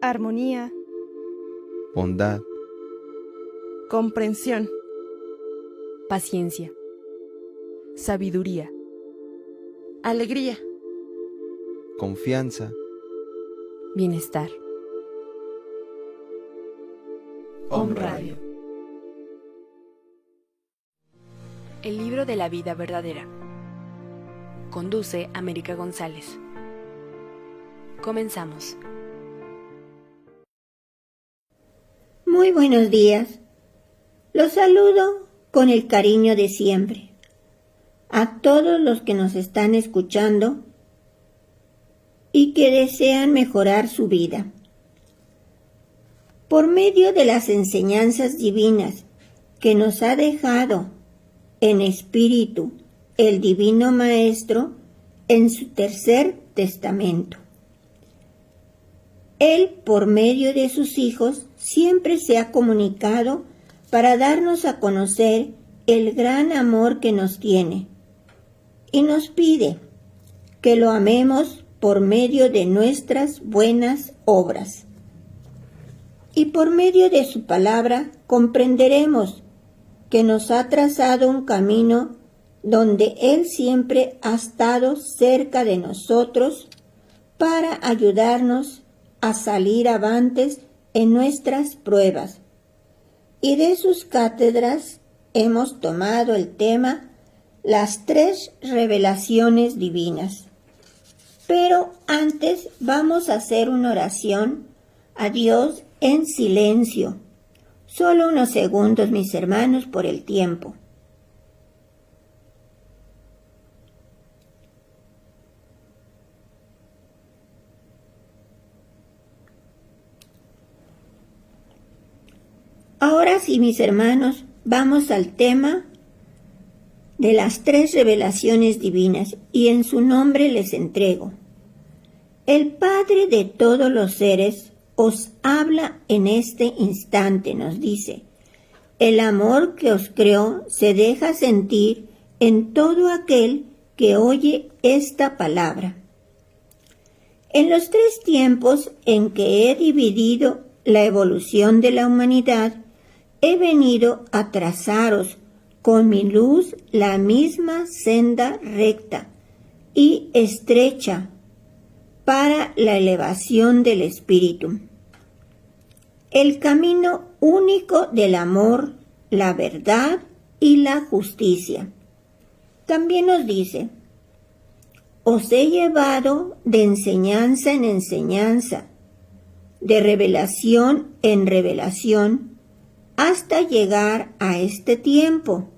armonía, bondad, comprensión, paciencia, sabiduría, alegría, confianza. bienestar. Om Radio. El libro de la vida verdadera. Conduce América González. Comenzamos. Muy buenos días. Los saludo con el cariño de siempre. A todos los que nos están escuchando y que desean mejorar su vida. Por medio de las enseñanzas divinas que nos ha dejado en espíritu el Divino Maestro en su tercer testamento. Él, por medio de sus hijos, siempre se ha comunicado para darnos a conocer el gran amor que nos tiene y nos pide que lo amemos por medio de nuestras buenas obras. Y por medio de su palabra comprenderemos que nos ha trazado un camino donde Él siempre ha estado cerca de nosotros para ayudarnos a salir avantes en nuestras pruebas. Y de sus cátedras hemos tomado el tema las 3 revelaciones divinas. Pero antes vamos a hacer una oración a Dios en silencio. Solo unos segundos, mis hermanos, por el tiempo. Ahora sí, mis hermanos, vamos al tema de las 3 revelaciones divinas y en su nombre les entrego. El Padre de todos los seres os habla en este instante, nos dice. El amor que os creó se deja sentir en todo aquel que oye esta palabra. En los 3 tiempos en que he dividido la evolución de la humanidad, he venido a trazaros con mi luz la misma senda recta y estrecha para la elevación del espíritu. El camino único del amor, la verdad y la justicia. También nos dice, os he llevado de enseñanza en enseñanza, de revelación en revelación, hasta llegar a este tiempo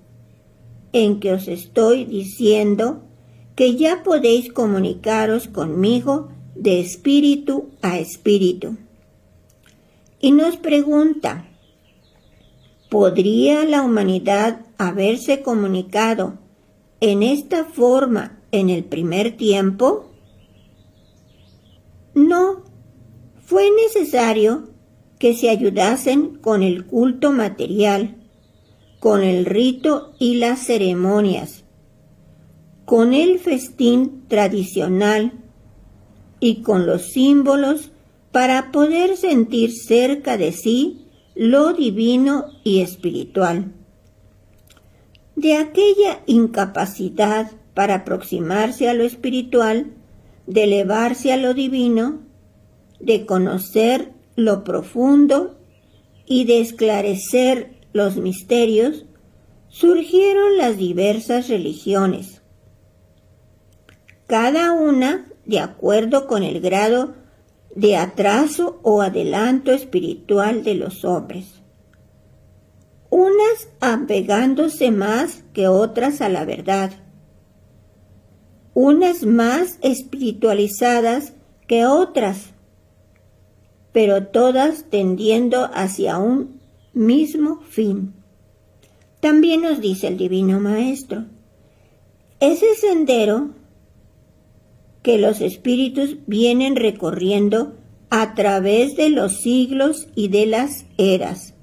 en que os estoy diciendo que ya podéis comunicaros conmigo de espíritu a espíritu. Y nos pregunta, ¿podría la humanidad haberse comunicado en esta forma en el primer tiempo? No, fue necesario que se ayudasen con el culto material, con el rito y las ceremonias, con el festín tradicional y con los símbolos para poder sentir cerca de sí lo divino y espiritual. De aquella incapacidad para aproximarse a lo espiritual, de elevarse a lo divino, de conocer lo profundo y de esclarecer los misterios, surgieron las diversas religiones, cada una de acuerdo con el grado de atraso o adelanto espiritual de los hombres, unas apegándose más que otras a la verdad, unas más espiritualizadas que otras, pero todas tendiendo hacia un mismo fin. También nos dice el Divino Maestro, ese sendero que los espíritus vienen recorriendo a través de los siglos y de las eras,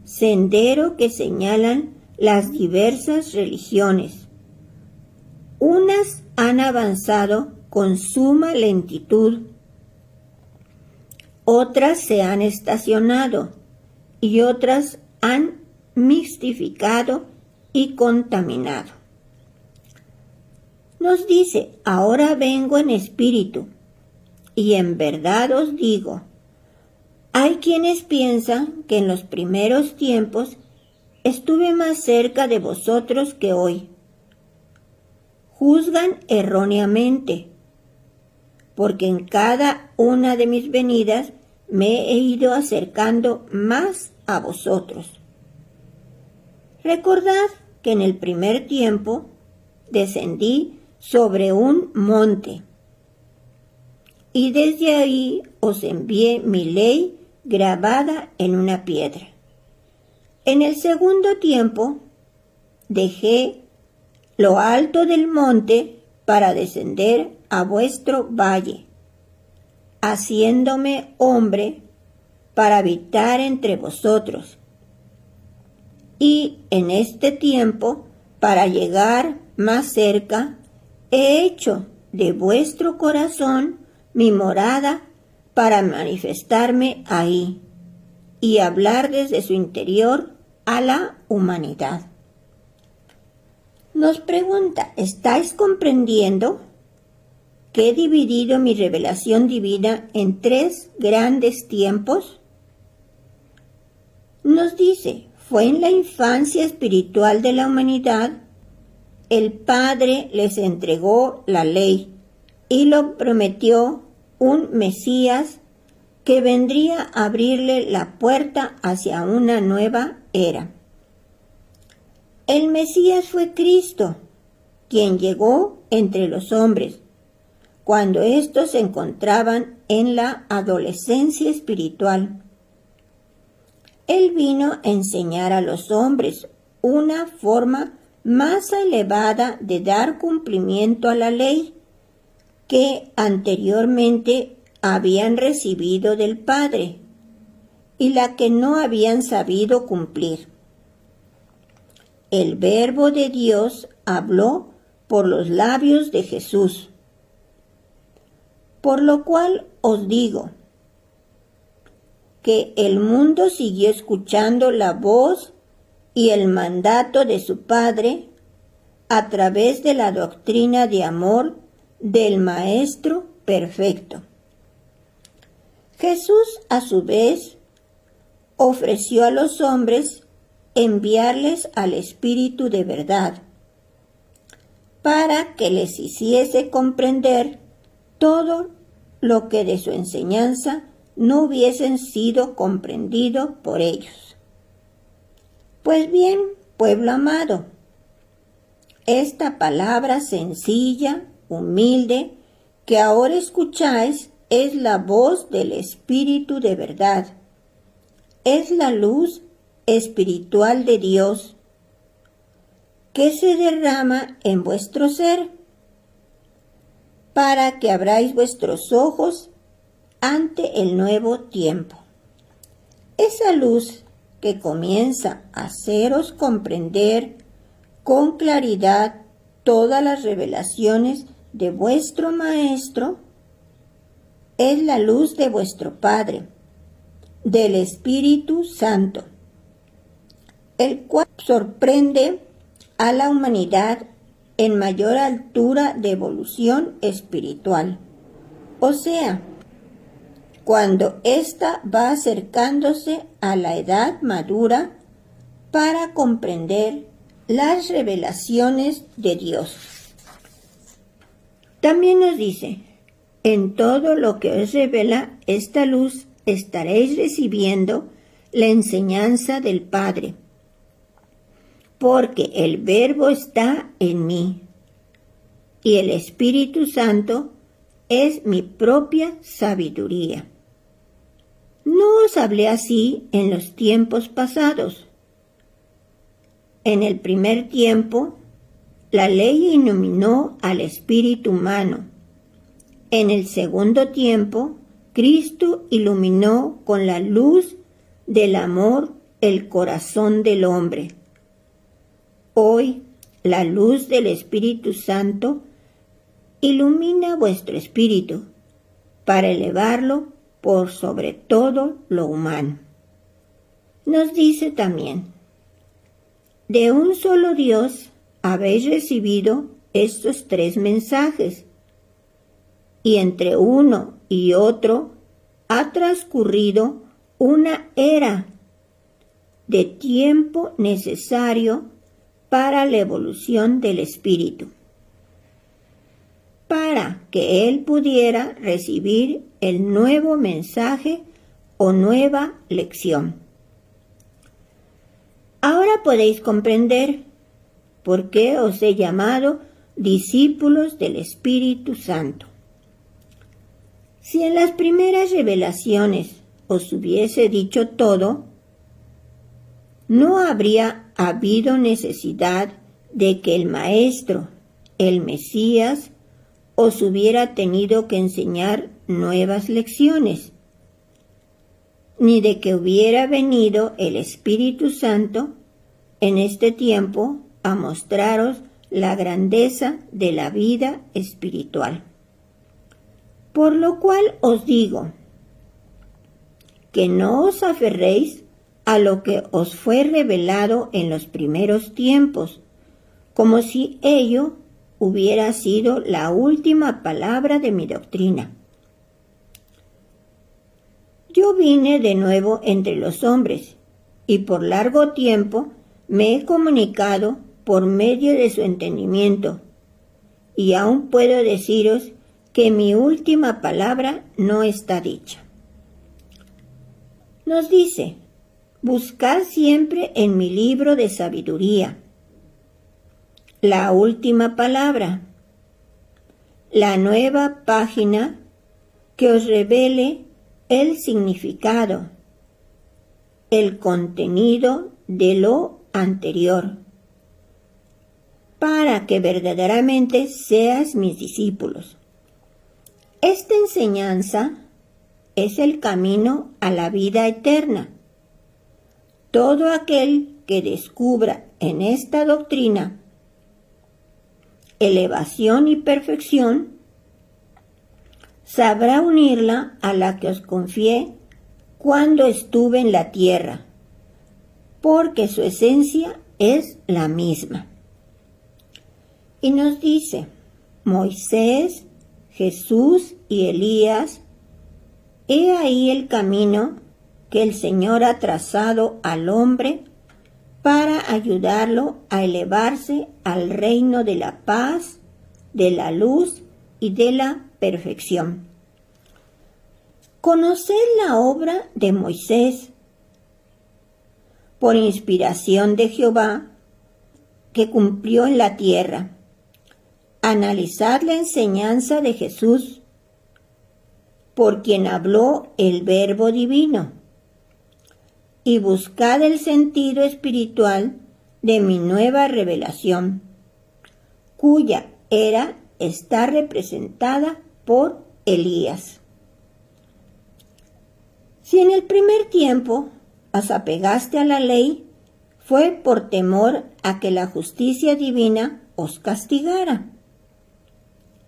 sendero que señalan las diversas religiones. Unas han avanzado con suma lentitud. Otras se han estacionado y otras han mixtificado y contaminado. Nos dice, ahora vengo en espíritu, y en verdad os digo, hay quienes piensan que en los primeros tiempos estuve más cerca de vosotros que hoy. Juzgan erróneamente, porque en cada una de mis venidas me he ido acercando más a vosotros. Recordad que en el primer tiempo descendí sobre un monte, y desde ahí os envié mi ley grabada en una piedra. En el segundo tiempo dejé lo alto del monte para descender a vuestro valle, haciéndome hombre para habitar entre vosotros. Y en este tiempo, para llegar más cerca, he hecho de vuestro corazón mi morada para manifestarme ahí y hablar desde su interior a la humanidad. Nos pregunta, ¿estáis comprendiendo que he dividido mi revelación divina en 3 grandes tiempos? Nos dice, fue en la infancia espiritual de la humanidad, el Padre les entregó la ley y lo prometió un Mesías que vendría a abrirle la puerta hacia una nueva era. El Mesías fue Cristo, quien llegó entre los hombres, cuando éstos se encontraban en la adolescencia espiritual. Él vino a enseñar a los hombres una forma más elevada de dar cumplimiento a la ley que anteriormente habían recibido del Padre y la que no habían sabido cumplir. El Verbo de Dios habló por los labios de Jesús. Por lo cual os digo que el mundo siguió escuchando la voz y el mandato de su Padre a través de la doctrina de amor del Maestro perfecto. Jesús, a su vez, ofreció a los hombres enviarles al Espíritu de verdad, para que les hiciese comprender todo lo que de su enseñanza no hubiesen sido comprendido por ellos. Pues bien, pueblo amado, esta palabra sencilla, humilde, que ahora escucháis, es la voz del Espíritu de verdad. Es la luz espiritual de Dios que se derrama en vuestro ser, para que abráis vuestros ojos ante el nuevo tiempo. Esa luz que comienza a haceros comprender con claridad todas las revelaciones de vuestro Maestro es la luz de vuestro Padre, del Espíritu Santo, el cual sorprende a la humanidad en mayor altura de evolución espiritual, o sea, cuando ésta va acercándose a la edad madura para comprender las revelaciones de Dios. También nos dice, en todo lo que os revela esta luz estaréis recibiendo la enseñanza del Padre, porque el Verbo está en mí y el Espíritu Santo es mi propia sabiduría. No os hablé así en los tiempos pasados. En el primer tiempo, la ley iluminó al espíritu humano. En el segundo tiempo, Cristo iluminó con la luz del amor el corazón del hombre. Hoy, la luz del Espíritu Santo ilumina vuestro espíritu para elevarlo por sobre todo lo humano. Nos dice también, de un solo Dios habéis recibido estos 3 mensajes, y entre uno y otro ha transcurrido una era de tiempo necesario para la evolución del espíritu, para que él pudiera recibir el nuevo mensaje o nueva lección. Ahora podéis comprender por qué os he llamado discípulos del Espíritu Santo. Si en las primeras revelaciones os hubiese dicho todo, no habría habido necesidad de que el Maestro, el Mesías, os hubiera tenido que enseñar nuevas lecciones, ni de que hubiera venido el Espíritu Santo en este tiempo a mostraros la grandeza de la vida espiritual. Por lo cual os digo, que no os aferréis a lo que os fue revelado en los primeros tiempos, como si ello hubiera sido la última palabra de mi doctrina. Yo vine de nuevo entre los hombres, y por largo tiempo me he comunicado por medio de su entendimiento, y aún puedo deciros que mi última palabra no está dicha. Nos dice, buscad siempre en mi libro de sabiduría la última palabra, la nueva página que os revele el significado, el contenido de lo anterior, para que verdaderamente seas mis discípulos. Esta enseñanza es el camino a la vida eterna. Todo aquel que descubra en esta doctrina elevación y perfección, sabrá unirla a la que os confié cuando estuve en la tierra, porque su esencia es la misma. Y nos dice, Moisés, Jesús y Elías, he ahí el camino que el Señor ha trazado al hombre para ayudarlo a elevarse al reino de la paz, de la luz y de la perfección. Conoced la obra de Moisés, por inspiración de Jehová, que cumplió en la tierra. Analizad la enseñanza de Jesús, por quien habló el Verbo divino, y buscad el sentido espiritual de mi nueva revelación, cuya era está representada por Elías. Si en el primer tiempo os apegaste a la ley, fue por temor a que la justicia divina os castigara.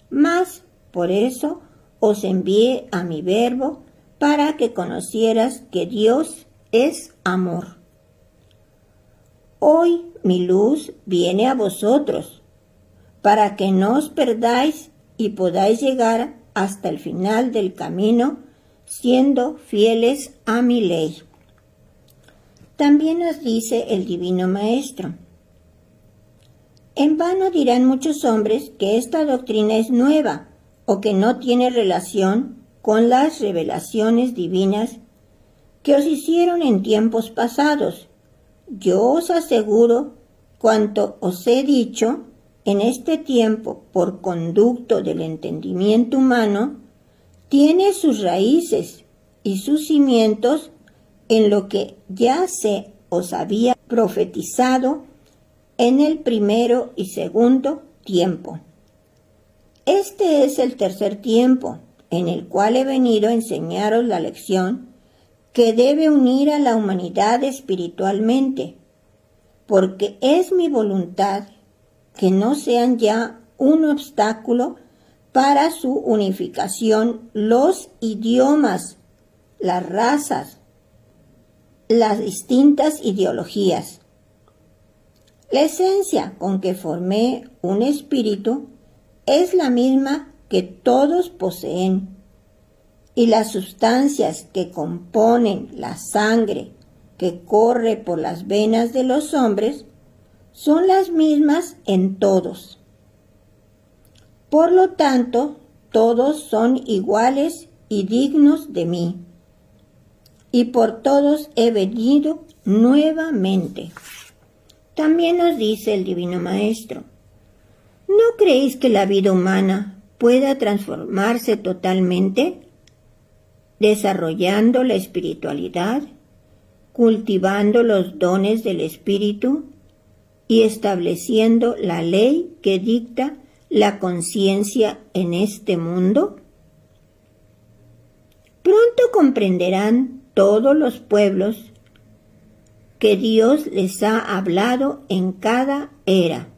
Mas por eso os envié a mi Verbo para que conocieras que Dios es amor. Hoy mi luz viene a vosotros, para que no os perdáis y podáis llegar hasta el final del camino, siendo fieles a mi ley. También nos dice el Divino Maestro, en vano dirán muchos hombres que esta doctrina es nueva o que no tiene relación con las revelaciones divinas que os hicieron en tiempos pasados. Yo os aseguro cuanto os he dicho en este tiempo por conducto del entendimiento humano, tiene sus raíces y sus cimientos en lo que ya se os había profetizado en el primero y segundo tiempo. Este es el tercer tiempo, en el cual he venido a enseñaros la lección que debe unir a la humanidad espiritualmente, porque es mi voluntad que no sean ya un obstáculo para su unificación los idiomas, las razas, las distintas ideologías. La esencia con que formé un espíritu es la misma que todos poseen, y las sustancias que componen la sangre que corre por las venas de los hombres son las mismas en todos. Por lo tanto, todos son iguales y dignos de mí, y por todos he venido nuevamente. También nos dice el Divino Maestro: ¿no creéis que la vida humana pueda transformarse totalmente, desarrollando la espiritualidad, cultivando los dones del espíritu y estableciendo la ley que dicta la conciencia en este mundo? Pronto comprenderán todos los pueblos que Dios les ha hablado en cada era,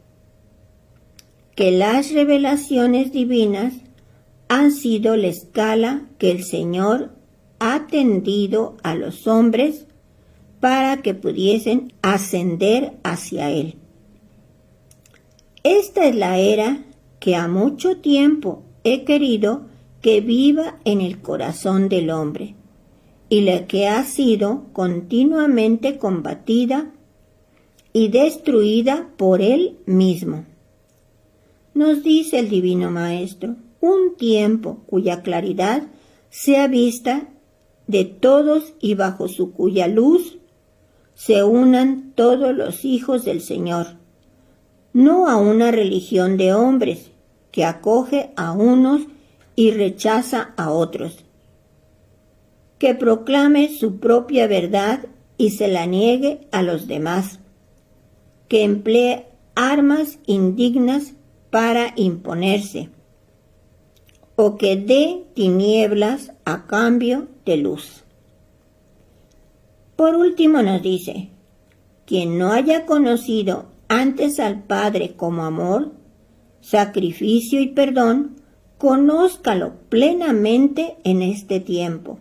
que las revelaciones divinas han sido la escala que el Señor ha tendido a los hombres para que pudiesen ascender hacia Él. Esta es la era que a mucho tiempo he querido que viva en el corazón del hombre, y la que ha sido continuamente combatida y destruida por él mismo. Nos dice el Divino Maestro: un tiempo cuya claridad sea vista de todos y bajo su cuya luz se unan todos los hijos del Señor, no a una religión de hombres que acoge a unos y rechaza a otros, que proclame su propia verdad y se la niegue a los demás, que emplee armas indignas para imponerse, o que dé tinieblas a cambio de luz. Por último nos dice: quien no haya conocido antes al Padre como amor, sacrificio y perdón, conózcalo plenamente en este tiempo,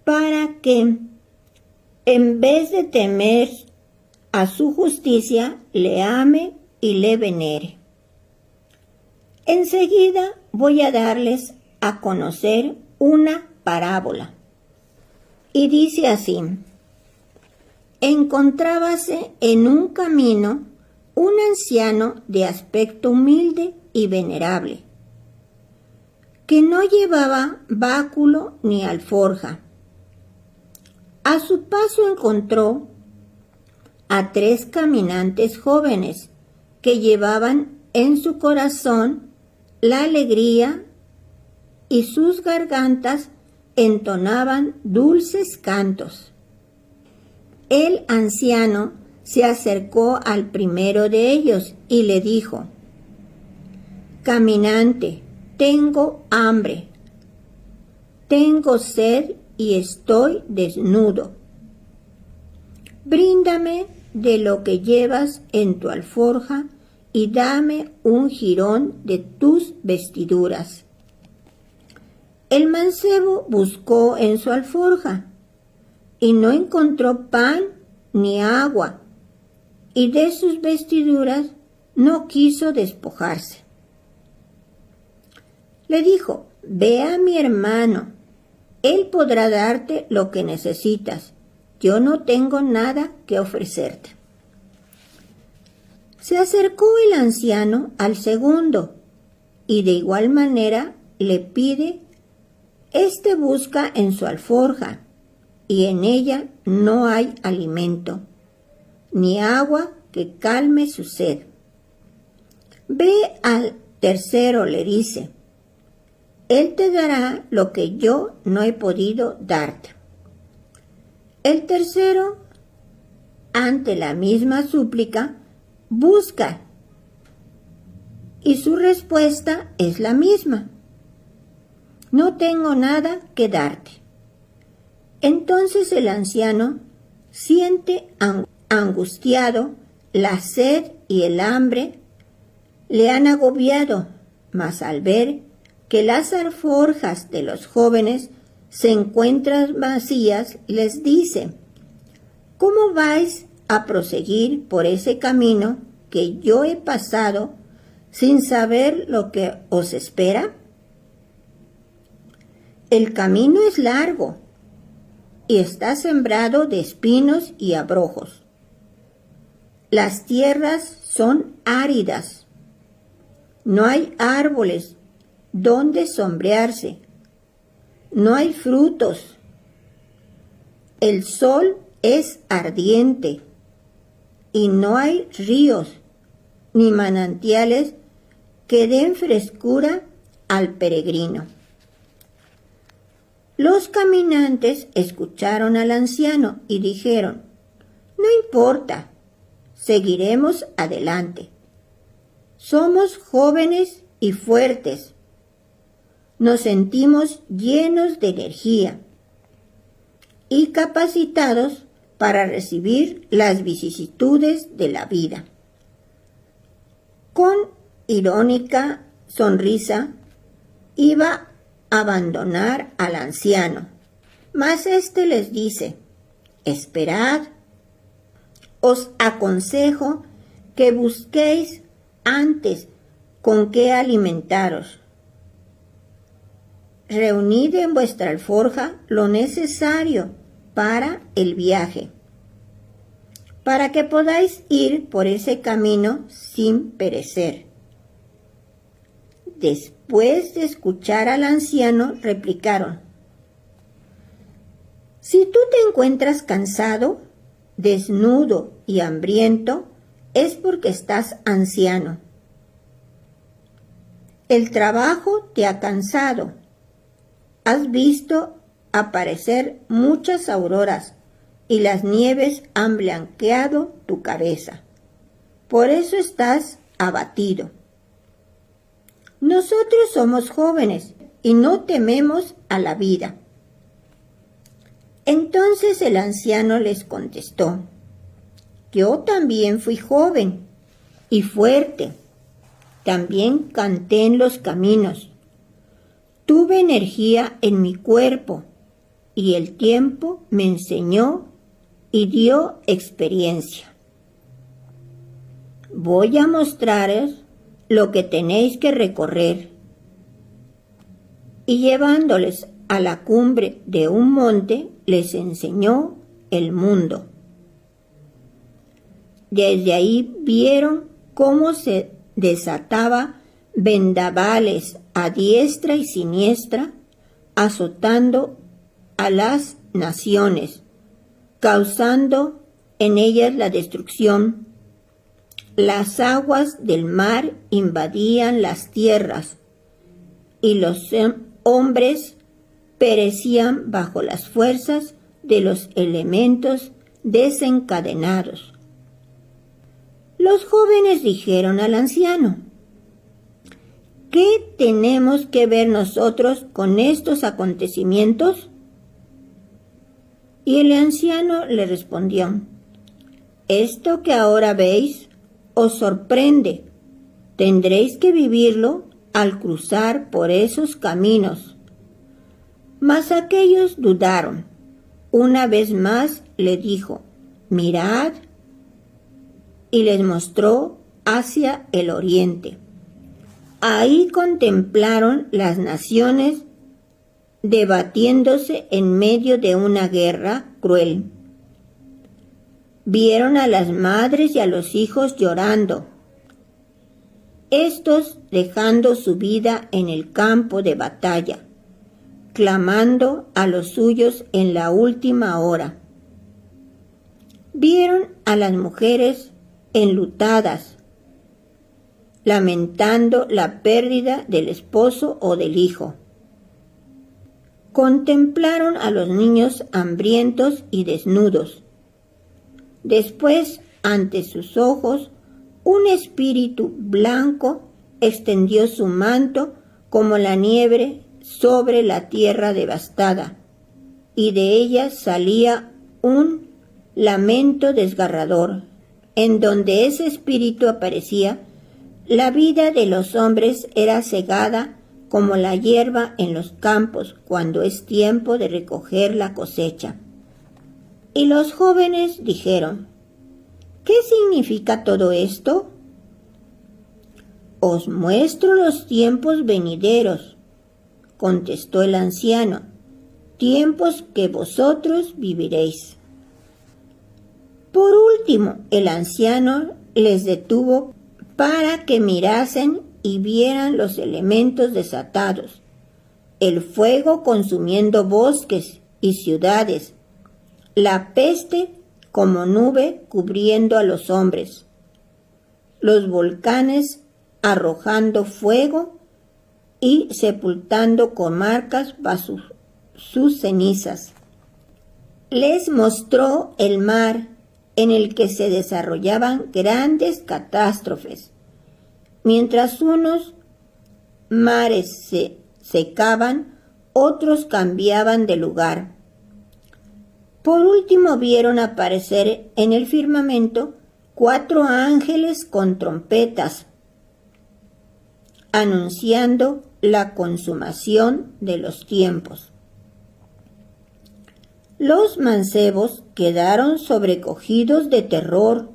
para que, en vez de temer a su justicia, le ame y le venere. Enseguida voy a darles a conocer una parábola. Y dice así: encontrábase en un camino un anciano de aspecto humilde y venerable, que no llevaba báculo ni alforja. A su paso encontró a 3 caminantes jóvenes que llevaban en su corazón la alegría y sus gargantas entonaban dulces cantos. El anciano se acercó al primero de ellos y le dijo: caminante, tengo hambre, tengo sed y estoy desnudo. Bríndame de lo que llevas en tu alforja y dame un jirón de tus vestiduras. El mancebo buscó en su alforja y no encontró pan ni agua, y de sus vestiduras no quiso despojarse. Le dijo: ve a mi hermano, él podrá darte lo que necesitas, yo no tengo nada que ofrecerte. Se acercó el anciano al segundo, y de igual manera le pide. Este busca en su alforja, y en ella no hay alimento, ni agua que calme su sed. Ve al tercero, le dice, él te dará lo que yo no he podido darte. El tercero, ante la misma súplica, busca, y su respuesta es la misma: no tengo nada que darte. Entonces el anciano siente angustiado, la sed y el hambre le han agobiado, mas al ver que las alforjas de los jóvenes se encuentran vacías, les dice: ¿cómo vais a proseguir por ese camino que yo he pasado sin saber lo que os espera? El camino es largo y está sembrado de espinos y abrojos. Las tierras son áridas. No hay árboles donde sombrearse. No hay frutos. El sol es ardiente y no hay ríos ni manantiales que den frescura al peregrino. Los caminantes escucharon al anciano y dijeron: no importa, seguiremos adelante. Somos jóvenes y fuertes. Nos sentimos llenos de energía y capacitados para recibir las vicisitudes de la vida. Con irónica sonrisa, iba a abandonar al anciano, mas éste les dice: esperad, os aconsejo que busquéis antes con qué alimentaros. Reunid en vuestra alforja lo necesario para el viaje, para que podáis ir por ese camino sin perecer. Después de escuchar al anciano, replicaron: si tú te encuentras cansado, desnudo y hambriento, es porque estás anciano. El trabajo te ha cansado. Has visto aparecer muchas auroras y las nieves han blanqueado tu cabeza. Por eso estás abatido. Nosotros somos jóvenes y no tememos a la vida. Entonces el anciano les contestó: yo también fui joven y fuerte. También canté en los caminos. Tuve energía en mi cuerpo y el tiempo me enseñó y dio experiencia. Voy a mostraros lo que tenéis que recorrer. Y llevándoles a la cumbre de un monte, les enseñó el mundo. Desde ahí vieron cómo se desataba vendavales a diestra y siniestra, azotando a las naciones, causando en ellas la destrucción. Las aguas del mar invadían las tierras y los hombres perecían bajo las fuerzas de los elementos desencadenados. Los jóvenes dijeron al anciano: ¿qué tenemos que ver nosotros con estos acontecimientos? Y el anciano le respondió: esto que ahora veis os sorprende. Tendréis que vivirlo al cruzar por esos caminos. Mas aquellos dudaron. Una vez más le dijo: mirad, y les mostró hacia el oriente. Ahí contemplaron las naciones debatiéndose en medio de una guerra cruel. Vieron a las madres y a los hijos llorando, estos dejando su vida en el campo de batalla, clamando a los suyos en la última hora. Vieron a las mujeres enlutadas, lamentando la pérdida del esposo o del hijo. Contemplaron a los niños hambrientos y desnudos. Después, ante sus ojos, un espíritu blanco extendió su manto como la nieve sobre la tierra devastada, y de ella salía un lamento desgarrador. En donde ese espíritu aparecía, la vida de los hombres era segada como la hierba en los campos cuando es tiempo de recoger la cosecha. Y los jóvenes dijeron: ¿qué significa todo esto? Os muestro los tiempos venideros, contestó el anciano, tiempos que vosotros viviréis. Por último, el anciano les detuvo para que mirasen y vieran los elementos desatados, el fuego consumiendo bosques y ciudades, la peste como nube cubriendo a los hombres, los volcanes arrojando fuego y sepultando comarcas bajo sus cenizas. Les mostró el mar en el que se desarrollaban grandes catástrofes, mientras unos mares se secaban, otros cambiaban de lugar. Por último vieron aparecer en el firmamento 4 ángeles con trompetas, anunciando la consumación de los tiempos. Los mancebos quedaron sobrecogidos de terror.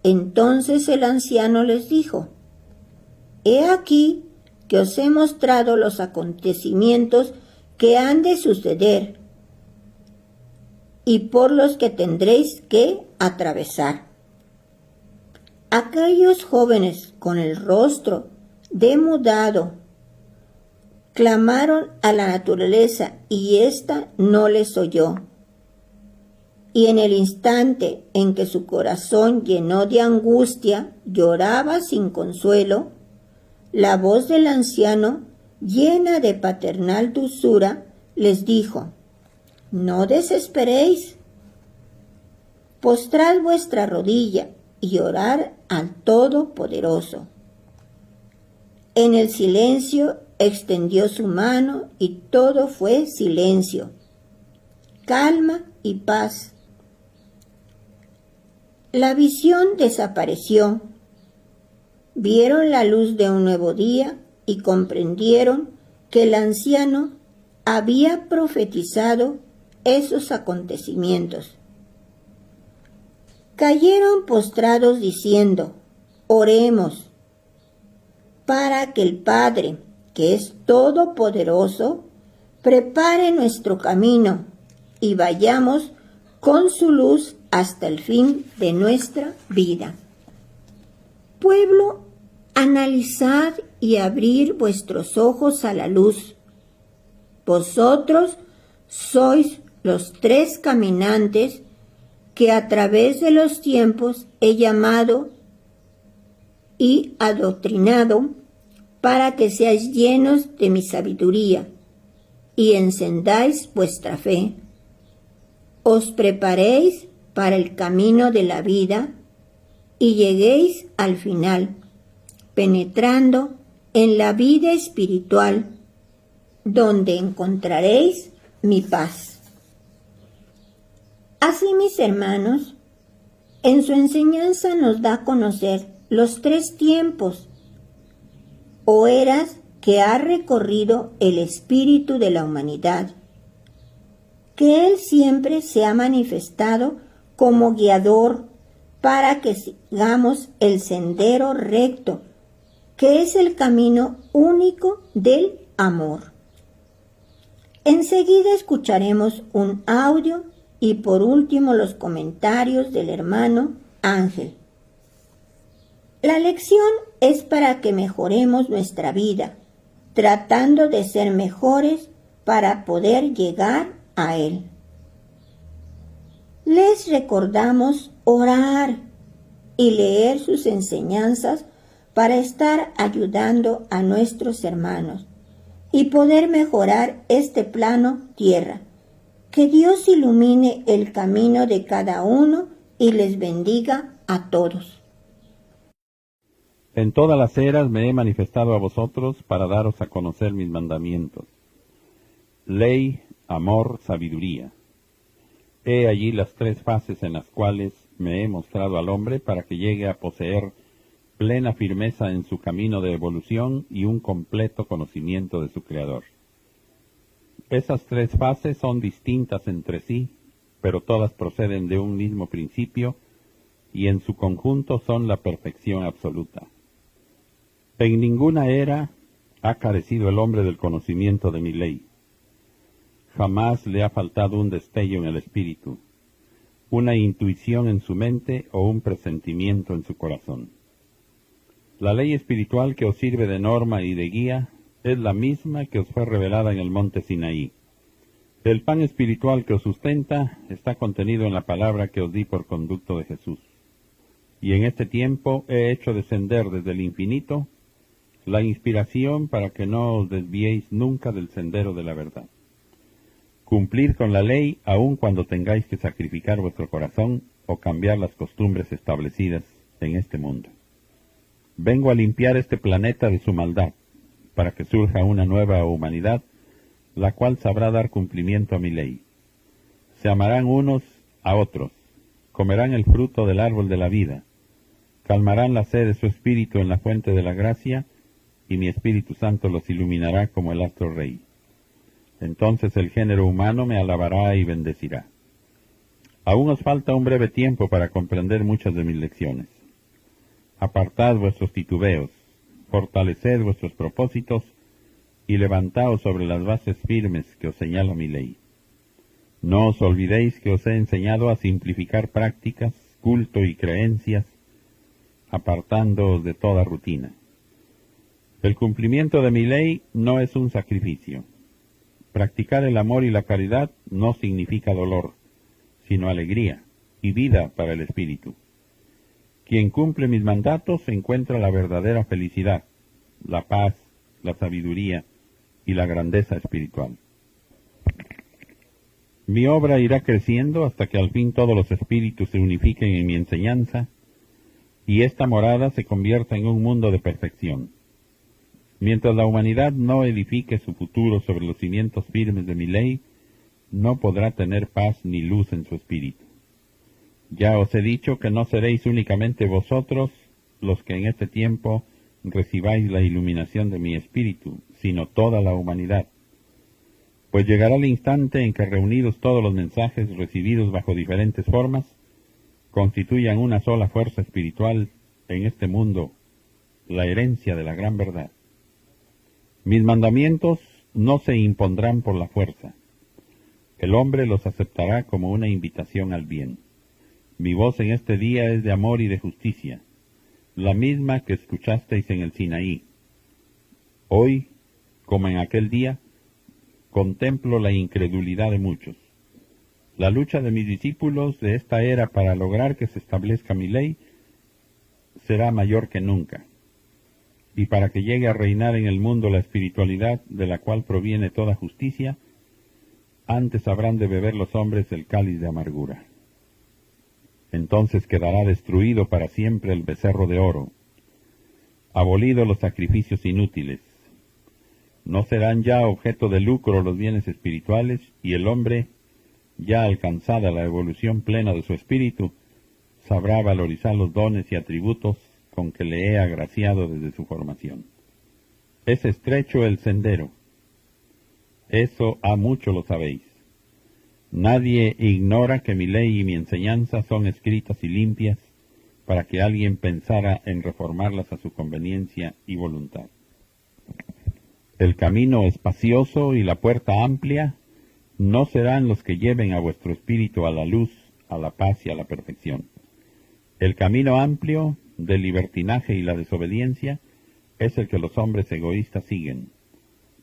Entonces el anciano les dijo: He aquí que os he mostrado los acontecimientos que han de suceder y por los que tendréis que atravesar. Aquellos jóvenes con el rostro demudado clamaron a la naturaleza y ésta no les oyó. Y en el instante en que su corazón llenó de angustia, lloraba sin consuelo, la voz del anciano, llena de paternal dulzura, les dijo: No desesperéis, postrad vuestra rodilla y orad al Todopoderoso. En el silencio extendió su mano y todo fue silencio, calma y paz. La visión desapareció. Vieron la luz de un nuevo día y comprendieron que el anciano había profetizado esos acontecimientos. Cayeron postrados diciendo: Oremos, para que el Padre, que es todopoderoso, prepare nuestro camino y vayamos con su luz hasta el fin de nuestra vida. Pueblo, analizad y abrir vuestros ojos a la luz. Vosotros sois los 3 caminantes que a través de los tiempos he llamado y adoctrinado para que seáis llenos de mi sabiduría y encendáis vuestra fe. Os preparéis para el camino de la vida y lleguéis al final, penetrando en la vida espiritual, donde encontraréis mi paz. Así, mis hermanos, en su enseñanza nos da a conocer los 3 tiempos o eras que ha recorrido el espíritu de la humanidad, que Él siempre se ha manifestado como guiador para que sigamos el sendero recto, que es el camino único del amor. Enseguida escucharemos un audio y por último los comentarios del hermano Ángel. La lección es para que mejoremos nuestra vida, tratando de ser mejores para poder llegar a Él. Les recordamos orar y leer sus enseñanzas para estar ayudando a nuestros hermanos y poder mejorar este plano tierra. Que Dios ilumine el camino de cada uno y les bendiga a todos. En todas las eras me he manifestado a vosotros para daros a conocer mis mandamientos. Ley, amor, sabiduría. He allí las 3 fases en las cuales me he mostrado al hombre para que llegue a poseer plena firmeza en su camino de evolución y un completo conocimiento de su Creador. Esas tres fases son distintas entre sí, pero todas proceden de un mismo principio y en su conjunto son la perfección absoluta. En ninguna era ha carecido el hombre del conocimiento de mi ley. Jamás le ha faltado un destello en el espíritu, una intuición en su mente o un presentimiento en su corazón. La ley espiritual que os sirve de norma y de guía es la misma que os fue revelada en el monte Sinaí. El pan espiritual que os sustenta está contenido en la palabra que os di por conducto de Jesús. Y en este tiempo he hecho descender desde el infinito la inspiración para que no os desviéis nunca del sendero de la verdad. Cumplid con la ley aun cuando tengáis que sacrificar vuestro corazón o cambiar las costumbres establecidas en este mundo. Vengo a limpiar este planeta de su maldad, para que surja una nueva humanidad, la cual sabrá dar cumplimiento a mi ley. Se amarán unos a otros, comerán el fruto del árbol de la vida, calmarán la sed de su espíritu en la fuente de la gracia, y mi Espíritu Santo los iluminará como el astro rey. Entonces el género humano me alabará y bendecirá. Aún os falta un breve tiempo para comprender muchas de mis lecciones. Apartad vuestros titubeos, fortaleced vuestros propósitos, y levantaos sobre las bases firmes que os señala mi ley. No os olvidéis que os he enseñado a simplificar prácticas, culto y creencias, apartándoos de toda rutina. El cumplimiento de mi ley no es un sacrificio. Practicar el amor y la caridad no significa dolor, sino alegría y vida para el espíritu. Quien cumple mis mandatos encuentra la verdadera felicidad, la paz, la sabiduría y la grandeza espiritual. Mi obra irá creciendo hasta que al fin todos los espíritus se unifiquen en mi enseñanza y esta morada se convierta en un mundo de perfección. Mientras la humanidad no edifique su futuro sobre los cimientos firmes de mi ley, no podrá tener paz ni luz en su espíritu. Ya os he dicho que no seréis únicamente vosotros los que en este tiempo recibáis la iluminación de mi espíritu, sino toda la humanidad. Pues llegará el instante en que reunidos todos los mensajes recibidos bajo diferentes formas, constituyan una sola fuerza espiritual en este mundo, la herencia de la gran verdad. Mis mandamientos no se impondrán por la fuerza. El hombre los aceptará como una invitación al bien. Mi voz en este día es de amor y de justicia, la misma que escuchasteis en el Sinaí. Hoy, como en aquel día, contemplo la incredulidad de muchos. La lucha de mis discípulos de esta era para lograr que se establezca mi ley será mayor que nunca. Y para que llegue a reinar en el mundo la espiritualidad de la cual proviene toda justicia, antes habrán de beber los hombres el cáliz de amargura. Entonces quedará destruido para siempre el becerro de oro, abolidos los sacrificios inútiles. No serán ya objeto de lucro los bienes espirituales, y el hombre, ya alcanzada la evolución plena de su espíritu, sabrá valorizar los dones y atributos con que le he agraciado desde su formación. Es estrecho el sendero. Eso a mucho lo sabéis. Nadie ignora que mi ley y mi enseñanza son escritas y limpias para que alguien pensara en reformarlas a su conveniencia y voluntad. El camino espacioso y la puerta amplia no serán los que lleven a vuestro espíritu a la luz, a la paz y a la perfección. El camino amplio del libertinaje y la desobediencia es el que los hombres egoístas siguen,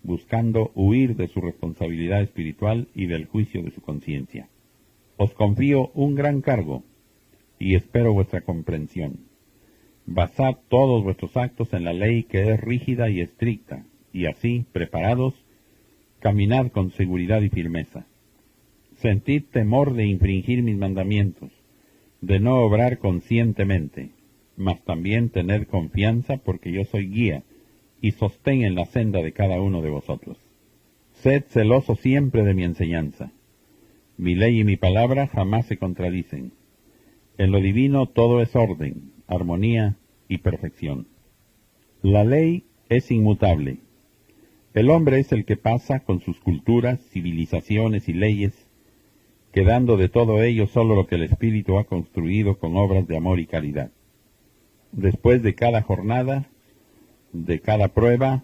buscando huir de su responsabilidad espiritual y del juicio de su conciencia. Os confío un gran cargo y espero vuestra comprensión. Basad todos vuestros actos en la ley que es rígida y estricta, y así, preparados, caminad con seguridad y firmeza. Sentid temor de infringir mis mandamientos, de no obrar conscientemente, mas también tened confianza porque yo soy guía y sostén en la senda de cada uno de vosotros. Sed celoso siempre de mi enseñanza. Mi ley y mi palabra jamás se contradicen. En lo divino todo es orden, armonía y perfección. La ley es inmutable. El hombre es el que pasa con sus culturas, civilizaciones y leyes, quedando de todo ello solo lo que el Espíritu ha construido con obras de amor y caridad. Después de cada jornada, de cada prueba,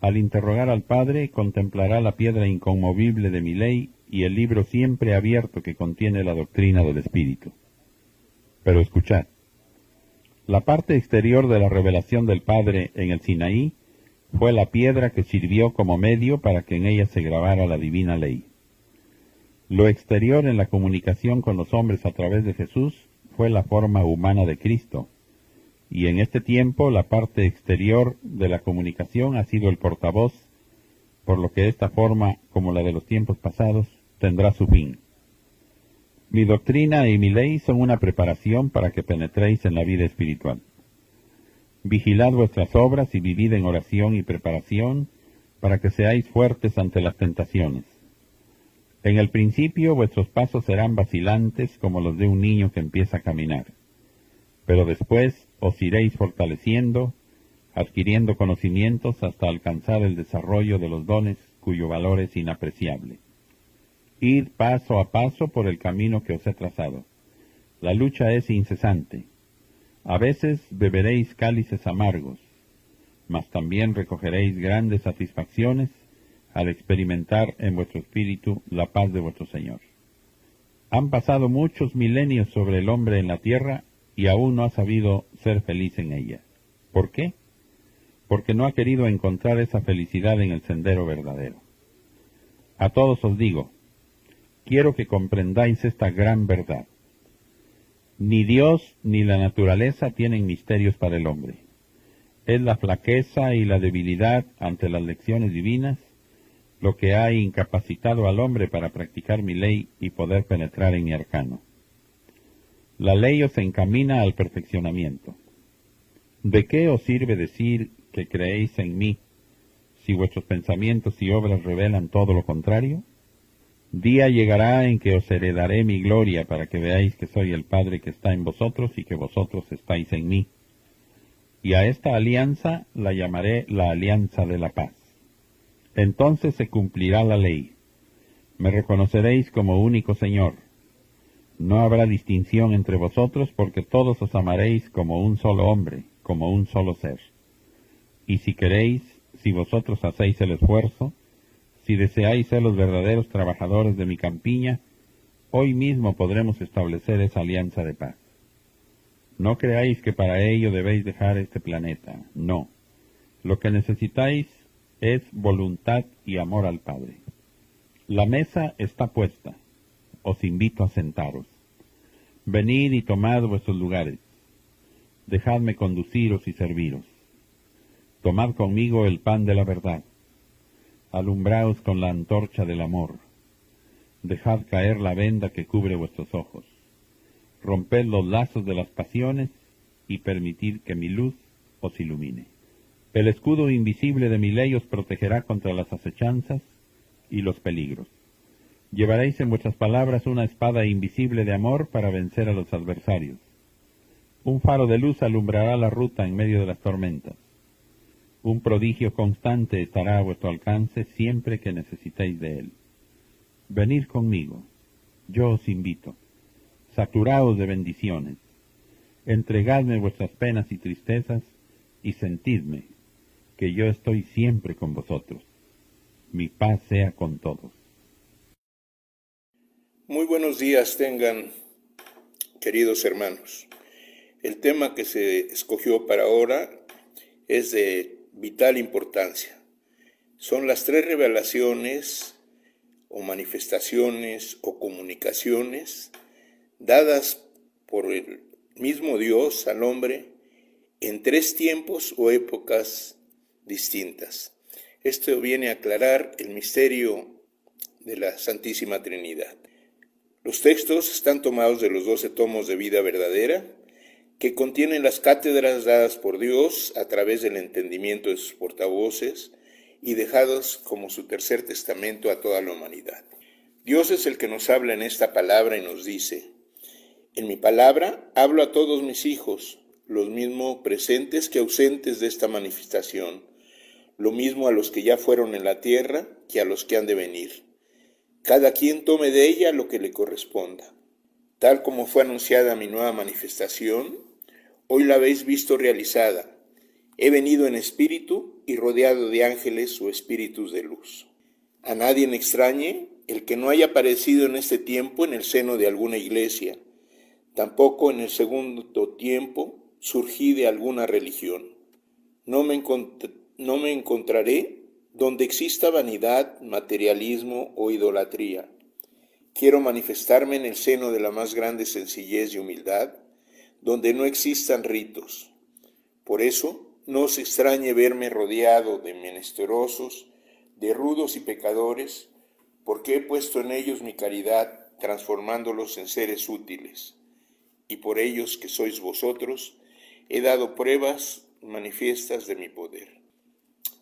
al interrogar al Padre, contemplará la piedra inconmovible de mi ley y el libro siempre abierto que contiene la doctrina del Espíritu. Pero escuchad, la parte exterior de la revelación del Padre en el Sinaí fue la piedra que sirvió como medio para que en ella se grabara la divina ley. Lo exterior en la comunicación con los hombres a través de Jesús fue la forma humana de Cristo, y en este tiempo la parte exterior de la comunicación ha sido el portavoz, por lo que esta forma, como la de los tiempos pasados, tendrá su fin. Mi doctrina y mi ley son una preparación para que penetréis en la vida espiritual. Vigilad vuestras obras y vivid en oración y preparación, para que seáis fuertes ante las tentaciones. En el principio vuestros pasos serán vacilantes como los de un niño que empieza a caminar, pero después os iréis fortaleciendo, adquiriendo conocimientos hasta alcanzar el desarrollo de los dones cuyo valor es inapreciable. Id paso a paso por el camino que os he trazado. La lucha es incesante. A veces beberéis cálices amargos, mas también recogeréis grandes satisfacciones al experimentar en vuestro espíritu la paz de vuestro Señor. Han pasado muchos milenios sobre el hombre en la tierra y aún no ha sabido ser feliz en ella. ¿Por qué? Porque no ha querido encontrar esa felicidad en el sendero verdadero. A todos os digo, quiero que comprendáis esta gran verdad. Ni Dios ni la naturaleza tienen misterios para el hombre. Es la flaqueza y la debilidad ante las lecciones divinas lo que ha incapacitado al hombre para practicar mi ley y poder penetrar en mi arcano. La ley os encamina al perfeccionamiento. ¿De qué os sirve decir que creéis en mí, si vuestros pensamientos y obras revelan todo lo contrario? Día llegará en que os heredaré mi gloria para que veáis que soy el Padre que está en vosotros y que vosotros estáis en mí. Y a esta alianza la llamaré la alianza de la paz. Entonces se cumplirá la ley. Me reconoceréis como único Señor. No habrá distinción entre vosotros porque todos os amaréis como un solo hombre, como un solo ser. Y si queréis, si vosotros hacéis el esfuerzo, si deseáis ser los verdaderos trabajadores de mi campiña, hoy mismo podremos establecer esa alianza de paz. No creáis que para ello debéis dejar este planeta, no. Lo que necesitáis es voluntad y amor al Padre. La mesa está puesta. Os invito a sentaros. Venid y tomad vuestros lugares. Dejadme conduciros y serviros. Tomad conmigo el pan de la verdad. Alumbraos con la antorcha del amor. Dejad caer la venda que cubre vuestros ojos. Romped los lazos de las pasiones y permitid que mi luz os ilumine. El escudo invisible de mi ley os protegerá contra las acechanzas y los peligros. Llevaréis en vuestras palabras una espada invisible de amor para vencer a los adversarios. Un faro de luz alumbrará la ruta en medio de las tormentas. Un prodigio constante estará a vuestro alcance siempre que necesitéis de él. Venid conmigo, yo os invito. Saturaos de bendiciones. Entregadme vuestras penas y tristezas y sentidme que yo estoy siempre con vosotros. Mi paz sea con todos. Muy buenos días tengan, queridos hermanos. El tema que se escogió para ahora es de vital importancia. Son las 3 revelaciones o manifestaciones o comunicaciones dadas por el mismo Dios al hombre en 3 tiempos o épocas distintas. Esto viene a aclarar el misterio de la Santísima Trinidad. Los textos están tomados de los 12 tomos de Vida Verdadera, que contienen las cátedras dadas por Dios a través del entendimiento de sus portavoces y dejados como su tercer testamento a toda la humanidad. Dios es el que nos habla en esta palabra y nos dice: en mi palabra hablo a todos mis hijos, los mismos presentes que ausentes de esta manifestación, lo mismo a los que ya fueron en la tierra que a los que han de venir. Cada quien tome de ella lo que le corresponda. Tal como fue anunciada mi nueva manifestación, hoy la habéis visto realizada. He venido en espíritu y rodeado de ángeles o espíritus de luz. A nadie extrañe el que no haya aparecido en este tiempo en el seno de alguna iglesia, tampoco en el segundo tiempo surgí de alguna religión. No me encontraré donde exista vanidad, materialismo o idolatría. Quiero manifestarme en el seno de la más grande sencillez y humildad, donde no existan ritos. Por eso, no os extrañe verme rodeado de menesterosos, de rudos y pecadores, porque he puesto en ellos mi caridad, transformándolos en seres útiles. Y por ellos, que sois vosotros, he dado pruebas manifiestas de mi poder.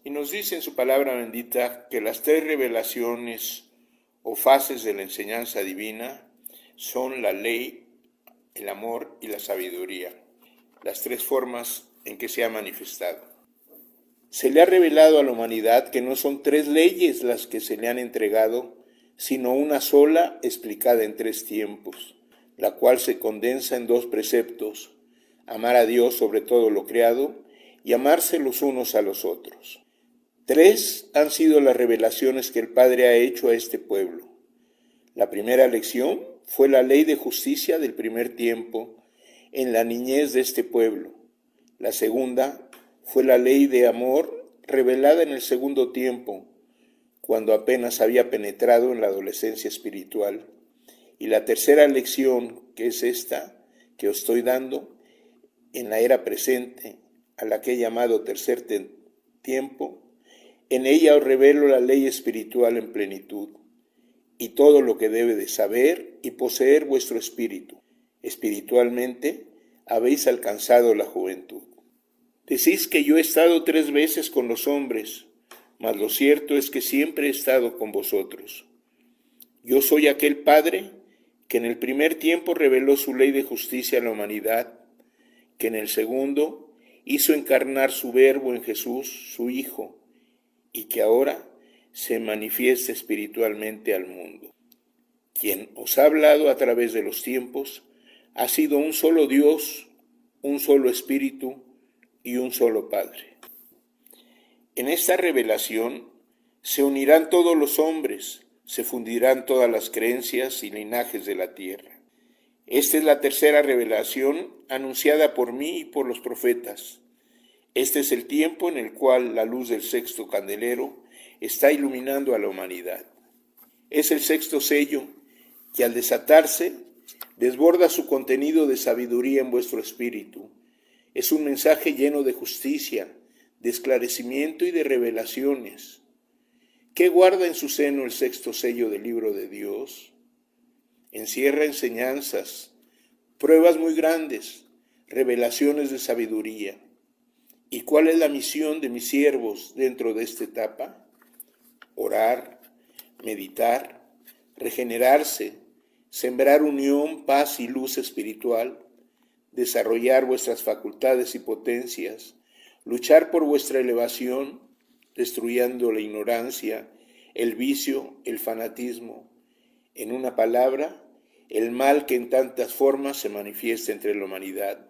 Y nos dice en su palabra bendita que las 3 revelaciones o fases de la enseñanza divina son la ley, el amor y la sabiduría, las 3 formas en que se ha manifestado. Se le ha revelado a la humanidad que no son 3 leyes las que se le han entregado, sino una sola explicada en 3 tiempos, la cual se condensa en 2 preceptos: amar a Dios sobre todo lo creado y amarse los unos a los otros. 3 han sido las revelaciones que el Padre ha hecho a este pueblo. La primera lección fue la ley de justicia del primer tiempo en la niñez de este pueblo. La segunda fue la ley de amor revelada en el segundo tiempo, cuando apenas había penetrado en la adolescencia espiritual. Y la tercera lección, que es esta que os estoy dando, en la era presente, a la que he llamado tercer tiempo, en ella os revelo la ley espiritual en plenitud, y todo lo que debe de saber y poseer vuestro espíritu. Espiritualmente habéis alcanzado la juventud. Decís que yo he estado 3 veces con los hombres, mas lo cierto es que siempre he estado con vosotros. Yo soy aquel Padre que en el primer tiempo reveló su ley de justicia a la humanidad, que en el segundo hizo encarnar su Verbo en Jesús, su Hijo, y que ahora se manifiesta espiritualmente al mundo. Quien os ha hablado a través de los tiempos ha sido un solo Dios, un solo Espíritu y un solo Padre. En esta revelación se unirán todos los hombres, se fundirán todas las creencias y linajes de la tierra. Esta es la tercera revelación anunciada por mí y por los profetas. Este es el tiempo en el cual la luz del sexto candelero está iluminando a la humanidad. Es el sexto sello que al desatarse desborda su contenido de sabiduría en vuestro espíritu. Es un mensaje lleno de justicia, de esclarecimiento y de revelaciones. ¿Qué guarda en su seno el sexto sello del libro de Dios? Encierra enseñanzas, pruebas muy grandes, revelaciones de sabiduría. ¿Y cuál es la misión de mis siervos dentro de esta etapa? Orar, meditar, regenerarse, sembrar unión, paz y luz espiritual, desarrollar vuestras facultades y potencias, luchar por vuestra elevación, destruyendo la ignorancia, el vicio, el fanatismo. En una palabra, el mal que en tantas formas se manifiesta entre la humanidad.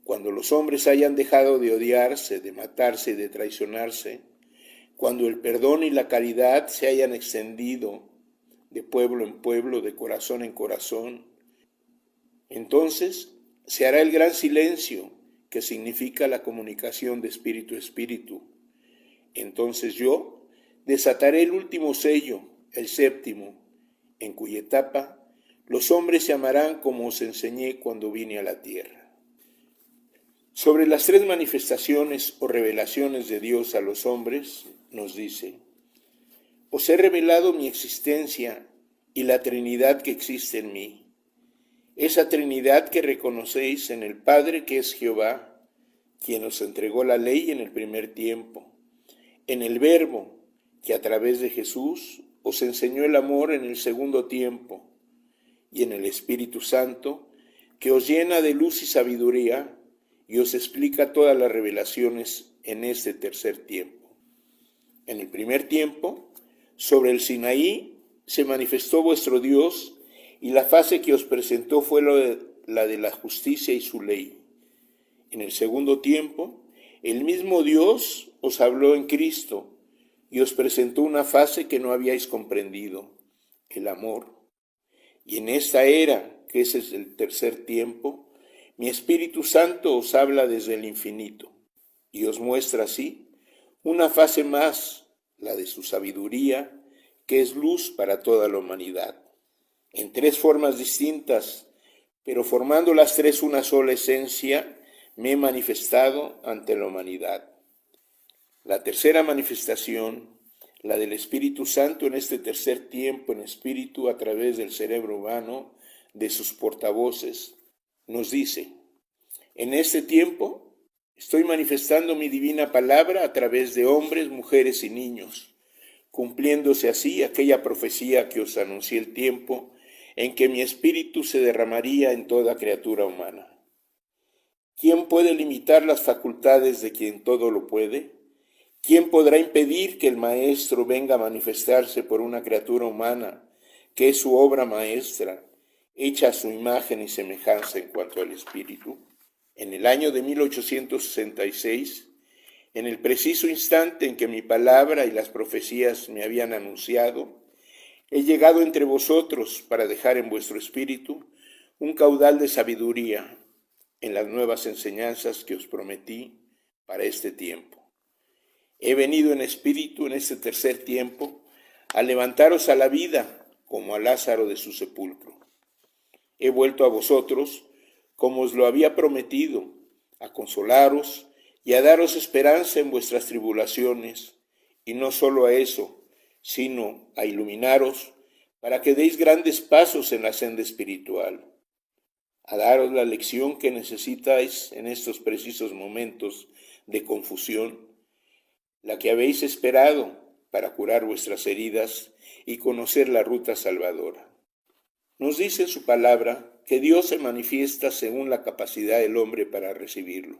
Cuando los hombres hayan dejado de odiarse, de matarse y de traicionarse, cuando el perdón y la caridad se hayan extendido de pueblo en pueblo, de corazón en corazón, entonces se hará el gran silencio, que significa la comunicación de espíritu a espíritu. Entonces yo desataré el último sello, el séptimo, en cuya etapa los hombres se amarán como os enseñé cuando vine a la tierra. Sobre las 3 manifestaciones o revelaciones de Dios a los hombres, nos dice: os he revelado mi existencia y la Trinidad que existe en mí. Esa Trinidad que reconocéis en el Padre que es Jehová, quien os entregó la ley en el primer tiempo, en el Verbo que a través de Jesús os enseñó el amor en el segundo tiempo, y en el Espíritu Santo que os llena de luz y sabiduría y os explica todas las revelaciones en este tercer tiempo. En el primer tiempo, sobre el Sinaí se manifestó vuestro Dios, y la fase que os presentó fue la de la justicia y su ley. En el segundo tiempo, el mismo Dios os habló en Cristo y os presentó una fase que no habíais comprendido, el amor. Y en esta era, que ese es el tercer tiempo, mi Espíritu Santo os habla desde el infinito y os muestra así una fase más, la de su sabiduría, que es luz para toda la humanidad. En tres formas distintas, pero formando las tres una sola esencia, me he manifestado ante la humanidad. La tercera manifestación, la del Espíritu Santo en este tercer tiempo en espíritu a través del cerebro humano, de sus portavoces, nos dice: en este tiempo estoy manifestando mi divina palabra a través de hombres, mujeres y niños, cumpliéndose así aquella profecía que os anuncié el tiempo en que mi espíritu se derramaría en toda criatura humana. ¿Quién puede limitar las facultades de quien todo lo puede? ¿Quién podrá impedir que el Maestro venga a manifestarse por una criatura humana, que es su obra maestra, hecha a su imagen y semejanza en cuanto al espíritu? En el año de 1866, en el preciso instante en que mi palabra y las profecías me habían anunciado, he llegado entre vosotros para dejar en vuestro espíritu un caudal de sabiduría en las nuevas enseñanzas que os prometí para este tiempo. He venido en espíritu en este tercer tiempo a levantaros a la vida como a Lázaro de su sepulcro. He vuelto a vosotros como os lo había prometido, a consolaros y a daros esperanza en vuestras tribulaciones, y no solo a eso, sino a iluminaros para que deis grandes pasos en la senda espiritual, a daros la lección que necesitáis en estos precisos momentos de confusión, la que habéis esperado para curar vuestras heridas y conocer la ruta salvadora. Nos dice en su palabra que Dios se manifiesta según la capacidad del hombre para recibirlo.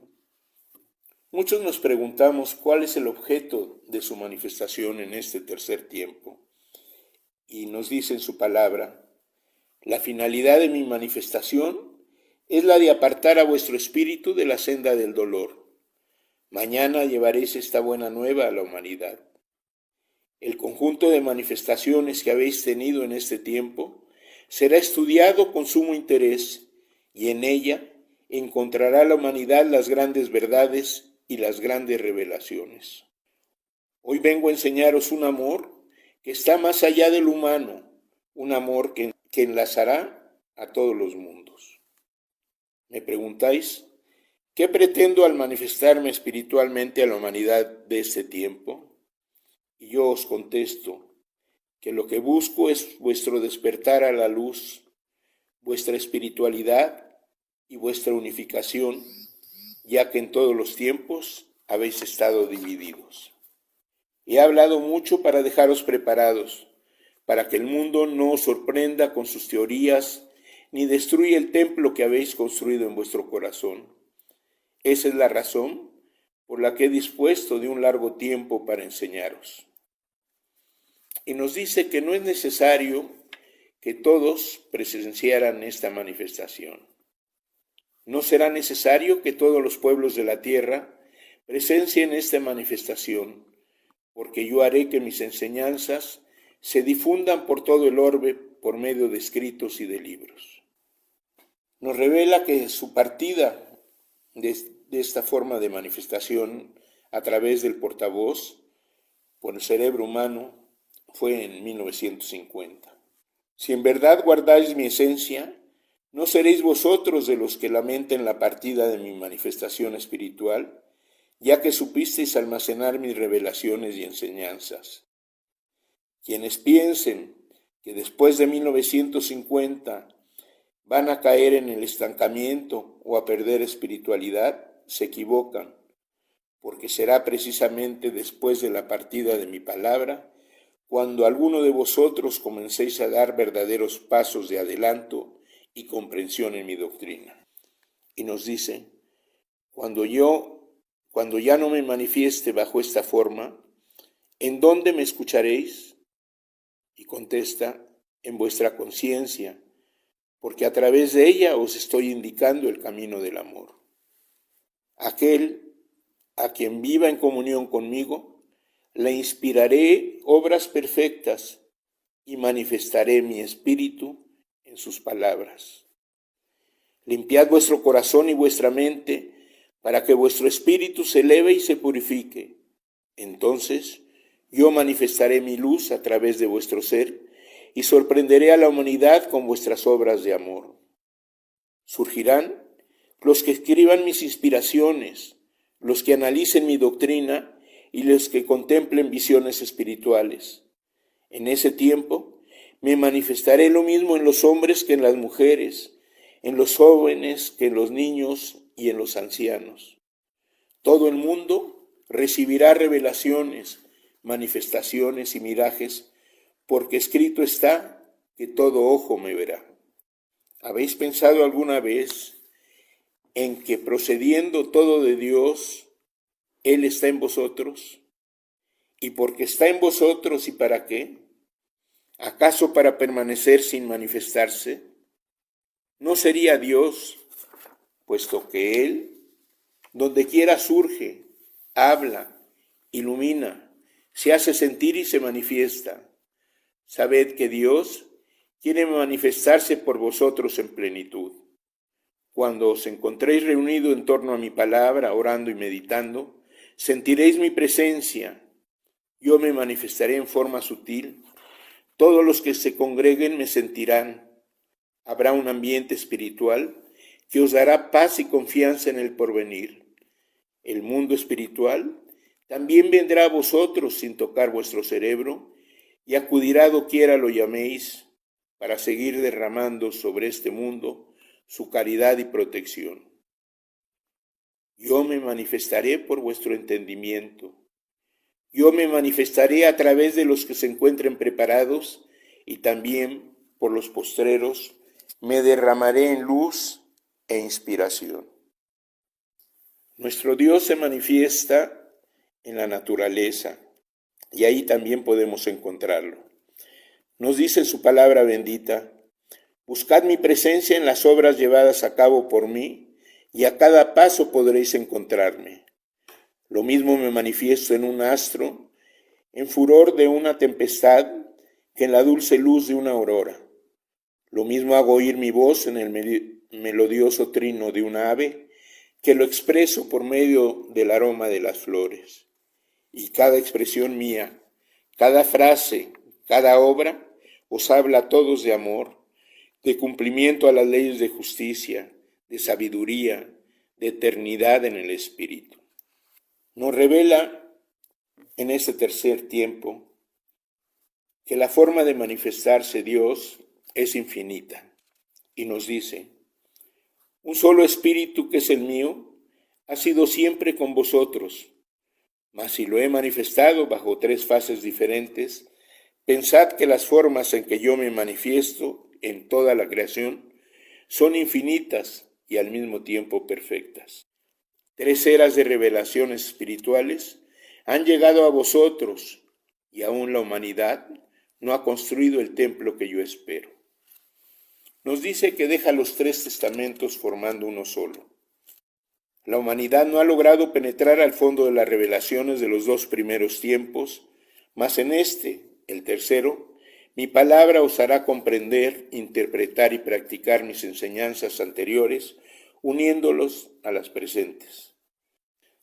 Muchos nos preguntamos cuál es el objeto de su manifestación en este tercer tiempo. Y nos dice en su palabra: la finalidad de mi manifestación es la de apartar a vuestro espíritu de la senda del dolor. Mañana llevaréis esta buena nueva a la humanidad. El conjunto de manifestaciones que habéis tenido en este tiempo será estudiado con sumo interés, y en ella encontrará la humanidad las grandes verdades y las grandes revelaciones. Hoy vengo a enseñaros un amor que está más allá del humano, un amor que enlazará a todos los mundos. Me preguntáis, ¿qué pretendo al manifestarme espiritualmente a la humanidad de este tiempo? Y yo os contesto que lo que busco es vuestro despertar a la luz, vuestra espiritualidad y vuestra unificación, ya que en todos los tiempos habéis estado divididos. He hablado mucho para dejaros preparados, para que el mundo no os sorprenda con sus teorías, ni destruya el templo que habéis construido en vuestro corazón. Esa es la razón por la que he dispuesto de un largo tiempo para enseñaros. Y nos dice que no es necesario que todos presenciaran esta manifestación. No será necesario que todos los pueblos de la tierra presencien esta manifestación, porque yo haré que mis enseñanzas se difundan por todo el orbe por medio de escritos y de libros. Nos revela que su partida de esta forma de manifestación a través del portavoz por el cerebro humano fue en 1950. Si en verdad guardáis mi esencia, no seréis vosotros de los que lamenten la partida de mi manifestación espiritual, ya que supisteis almacenar mis revelaciones y enseñanzas. Quienes piensen que después de 1950 van a caer en el estancamiento o a perder espiritualidad, se equivocan, porque será precisamente después de la partida de mi palabra cuando alguno de vosotros comencéis a dar verdaderos pasos de adelanto y comprensión en mi doctrina. Y nos dice: Cuando ya no me manifieste bajo esta forma, ¿en dónde me escucharéis? Y contesta, en vuestra conciencia, porque a través de ella os estoy indicando el camino del amor. Aquel a quien viva en comunión conmigo, le inspiraré obras perfectas y manifestaré mi espíritu en sus palabras. Limpiad vuestro corazón y vuestra mente para que vuestro espíritu se eleve y se purifique. Entonces yo manifestaré mi luz a través de vuestro ser y sorprenderé a la humanidad con vuestras obras de amor. Surgirán los que escriban mis inspiraciones, los que analicen mi doctrina y los que contemplen visiones espirituales. En ese tiempo me manifestaré lo mismo en los hombres que en las mujeres, en los jóvenes que en los niños y en los ancianos. Todo el mundo recibirá revelaciones, manifestaciones y mirajes, porque escrito está que todo ojo me verá. ¿Habéis pensado alguna vez en que procediendo todo de Dios, Él está en vosotros? ¿Y porque está en vosotros y para qué? ¿Acaso para permanecer sin manifestarse? ¿No sería Dios, puesto que Él, donde quiera surge, habla, ilumina, se hace sentir y se manifiesta? Sabed que Dios quiere manifestarse por vosotros en plenitud. Cuando os encontréis reunidos en torno a mi palabra, orando y meditando, sentiréis mi presencia. Yo me manifestaré en forma sutil. Todos los que se congreguen me sentirán. Habrá un ambiente espiritual que os dará paz y confianza en el porvenir. El mundo espiritual también vendrá a vosotros sin tocar vuestro cerebro y acudirá doquiera lo llaméis para seguir derramando sobre este mundo su caridad y protección. Yo me manifestaré por vuestro entendimiento. Yo me manifestaré a través de los que se encuentren preparados y también por los postreros me derramaré en luz e inspiración. Nuestro Dios se manifiesta en la naturaleza y ahí también podemos encontrarlo. Nos dice su palabra bendita: buscad mi presencia en las obras llevadas a cabo por mí y a cada paso podréis encontrarme. Lo mismo me manifiesto en un astro, en furor de una tempestad, que en la dulce luz de una aurora. Lo mismo hago oír mi voz en el melodioso trino de un ave, que lo expreso por medio del aroma de las flores. Y cada expresión mía, cada frase, cada obra, os habla a todos de amor, de cumplimiento a las leyes de justicia, de sabiduría, de eternidad en el Espíritu. Nos revela en este tercer tiempo que la forma de manifestarse Dios es infinita y nos dice: un solo espíritu que es el mío ha sido siempre con vosotros, mas si lo he manifestado bajo tres fases diferentes, pensad que las formas en que yo me manifiesto en toda la creación son infinitas y al mismo tiempo perfectas. Tres eras de revelaciones espirituales han llegado a vosotros y aún la humanidad no ha construido el templo que yo espero. Nos dice que deja los tres testamentos formando uno solo. La humanidad no ha logrado penetrar al fondo de las revelaciones de los dos primeros tiempos, mas en este, el tercero, mi palabra os hará comprender, interpretar y practicar mis enseñanzas anteriores, uniéndolos a las presentes.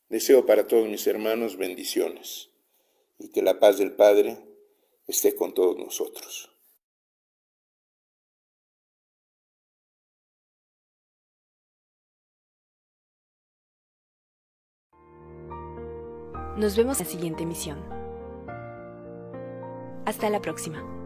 Deseo para todos mis hermanos bendiciones y que la paz del Padre esté con todos nosotros. Nos vemos en la siguiente emisión. Hasta la próxima.